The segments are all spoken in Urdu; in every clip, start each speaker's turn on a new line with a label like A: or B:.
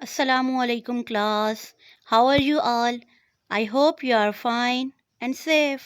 A: Assalamu alaikum class. How are you all? I hope you are fine and safe.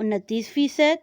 A: 29%,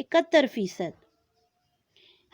A: 71%।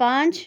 A: 5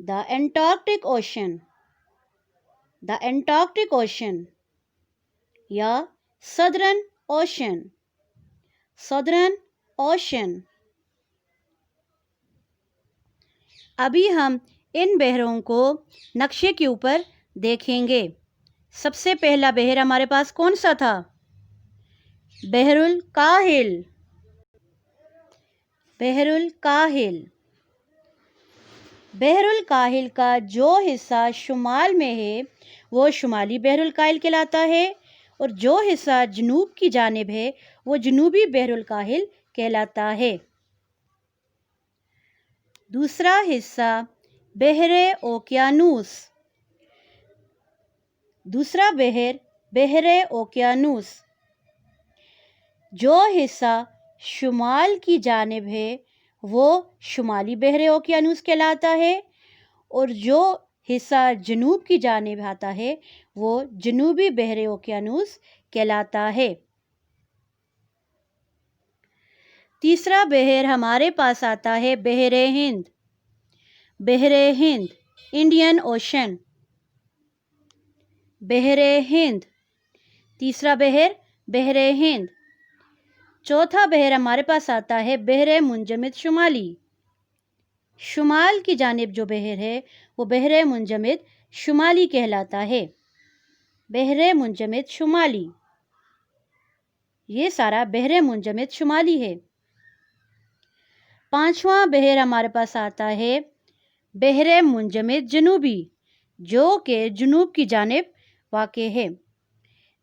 A: the Antarctic Ocean, the Antarctic Ocean یا Southern Ocean, Southern Ocean. ابھی ہم ان بحروں کو نقشے کے اوپر دیکھیں گے. سب سے پہلا بحر ہمارے پاس کون سا تھا؟ بحر الکاہل، بحر الکاہل. بحر الکاہل کا جو حصہ شمال میں ہے وہ شمالی بحر الکاہل کہلاتا ہے، اور جو حصہ جنوب کی جانب ہے وہ جنوبی بحر الکاہل کہلاتا ہے. دوسرا حصہ بحر اوقیانوس، دوسرا بحر بحر اوقیانوس. جو حصہ شمال کی جانب ہے وہ شمالی بحر اوقیانوس کہلاتا ہے، اور جو حصہ جنوب کی جانب آتا ہے وہ جنوبی بحر اوقیانوس کہلاتا ہے. تیسرا بحر ہمارے پاس آتا ہے بحر ہند، بحر ہند، انڈین اوشن، بحر ہند. تیسرا بحر بحر ہند. چوتھا بحر ہمارے پاس آتا ہے بحر منجمد شمالی. شمال کی جانب جو بحر ہے وہ بحر منجمد شمالی کہلاتا ہے، بحر منجمد شمالی. یہ سارا بحر منجمد شمالی ہے. پانچواں بحر ہمارے پاس آتا ہے بحر منجمد جنوبی، جو کہ جنوب کی جانب واقع ہے،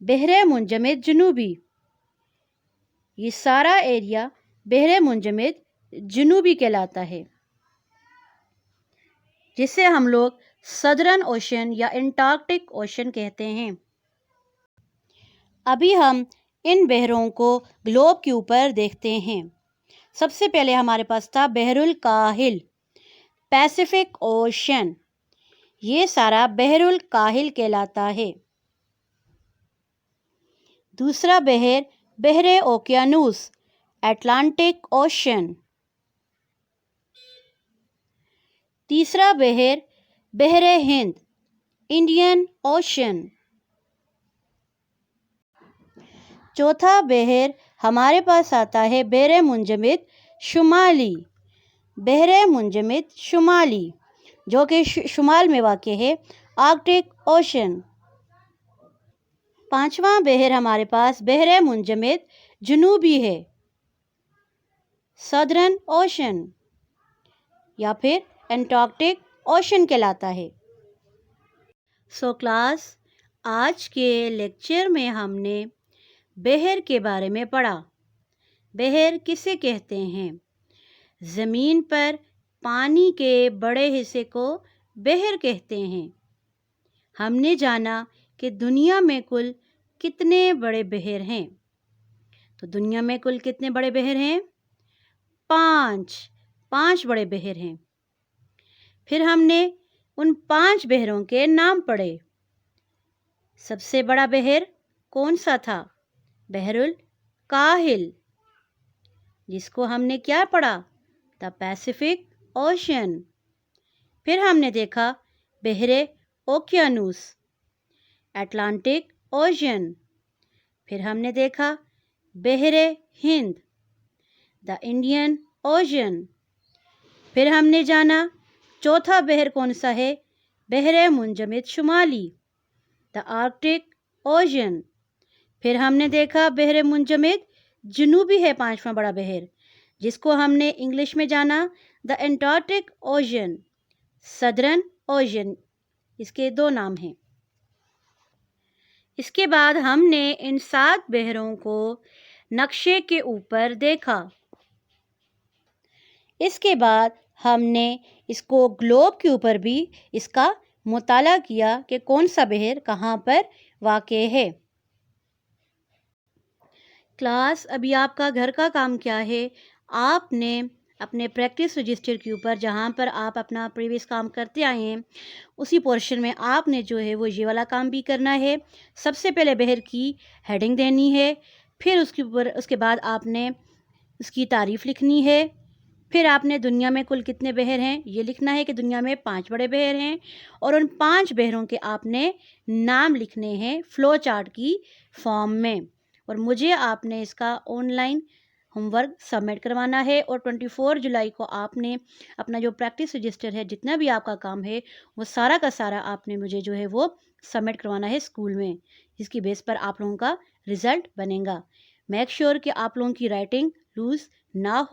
A: بحر منجمد جنوبی. یہ سارا ایریا بحر منجمد جنوبی کہلاتا ہے، جسے ہم لوگ سدرن اوشن یا انٹارکٹک اوشن کہتے ہیں. ابھی ہم ان بحروں کو گلوب کے اوپر دیکھتے ہیں. سب سے پہلے ہمارے پاس تھا بحر الکاہل، پیسیفک اوشن. یہ سارا بحر الکاہل کہلاتا ہے. دوسرا بحر بحر اوقیانوس، اٹلانٹک اوشن. تیسرا بحر بحر ہند، انڈین اوشن. چوتھا بحر ہمارے پاس آتا ہے بحر منجمد شمالی، بحر منجمد شمالی، جو کہ شمال میں واقع ہے، آرکٹک اوشن. پانچواں بحر ہمارے پاس بحر منجمد جنوبی ہے، سدرن اوشن یا پھر انٹارکٹک اوشن کہلاتا ہے. سو کلاس، آج کے لیکچر میں ہم نے بحر کے بارے میں پڑھا. بحر کسے کہتے ہیں؟ زمین پر پانی کے بڑے حصے کو بحر کہتے ہیں. ہم نے جانا کہ دنیا میں کل کتنے بڑے بحر ہیں. تو دنیا میں کل کتنے بڑے بحر ہیں؟ 5 بڑے بحر ہیں. پھر ہم نے ان 5 بحروں کے نام پڑھے. سب سے بڑا بحر کون سا تھا؟ بحر الکاہل، جس کو ہم نے کیا پڑھا؟ دا پیسیفک اوشن. پھر ہم نے دیکھا بحر اوقیانوس، اٹلانٹک اوشن. پھر ہم نے دیکھا بحر ہند، دا انڈین اوشن. پھر ہم نے جانا چوتھا بحر کون سا ہے؟ بحر منجمد شمالی، دا آرکٹک اوشن. پھر ہم نے دیکھا بحر منجمد جنوبی ہے 5واں بڑا بحر، جس کو ہم نے انگلش میں جانا دا انٹارکٹک اوشن، سدرن اوشن. اس کے 2 نام ہیں. اس کے بعد ہم نے ان 7 بحروں کو نقشے کے اوپر دیکھا. اس کے بعد ہم نے اس کو گلوب کے اوپر بھی اس کا مطالعہ کیا کہ کون سا بحر کہاں پر واقع ہے. کلاس، ابھی آپ کا گھر کا کام کیا ہے؟ آپ نے اپنے پریکٹس رجسٹر کے اوپر جہاں پر آپ اپنا پریویس کام کرتے آئے ہیں اسی پورشن میں آپ نے جو ہے وہ یہ والا کام بھی کرنا ہے. سب سے پہلے بحر کی ہیڈنگ دینی ہے، پھر اس کے بعد آپ نے اس کی تعریف لکھنی ہے، پھر آپ نے دنیا میں کل کتنے بحر ہیں یہ لکھنا ہے کہ دنیا میں 5 بڑے بحر ہیں، اور ان 5 بحروں کے آپ نے نام لکھنے ہیں فلو چارٹ کی فارم میں، اور مجھے آپ نے اس کا on line home work submit کروانا ہے، اور 24 جولائی کو آپ نے اپنا جو پریکٹس رجسٹر ہے، جتنا بھی آپ کا کام ہے، وہ سارا کا سارا آپ نے مجھے جو ہے وہ سبمٹ کروانا ہے اسکول میں، جس کی بیس پر آپ لوگوں کا رزلٹ بنے گا۔ میک شیور کہ آپ لوگوں کی رائٹنگ لوز نہ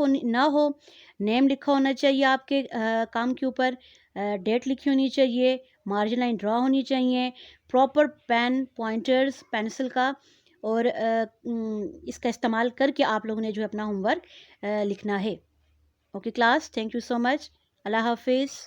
A: ہو، نیم لکھا ہونا چاہیے آپ کے کام کے اوپر، ڈیٹ لکھی ہونی چاہیے، مارجن لائن ڈرا ہونی چاہیے، پراپر پین پوائنٹرز پینسل کا، اور اس کا استعمال کر کے آپ لوگوں نے جو ہے اپنا ہوم ورک لکھنا ہے۔ Okay class, thank you so much, اللہ حافظ۔